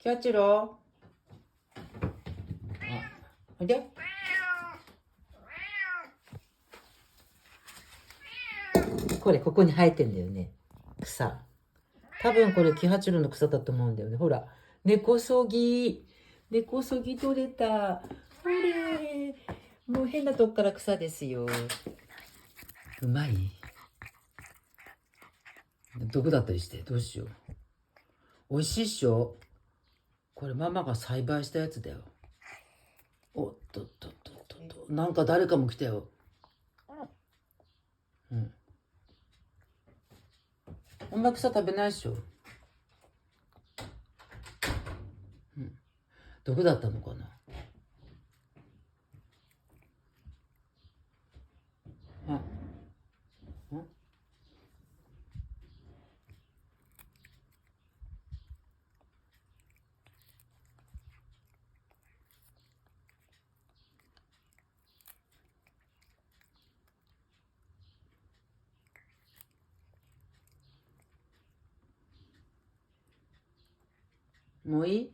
キャッチロー。おいで。これ、ここに生えてんだよね。草。多分これ、キハチロの草だと思うんだよね。ほら、根こそぎ。根こそぎ取れた。ほれ。もう変なとこから草ですよ。うまい？毒だったりして、どうしよう。美味しいっしょ？これママが栽培したやつだよ。おっとっとっとっとっと。なんか誰かも来たよ。うん。あんま草食べないっしょ。うん。毒だったのかな。あ。ん？もういい？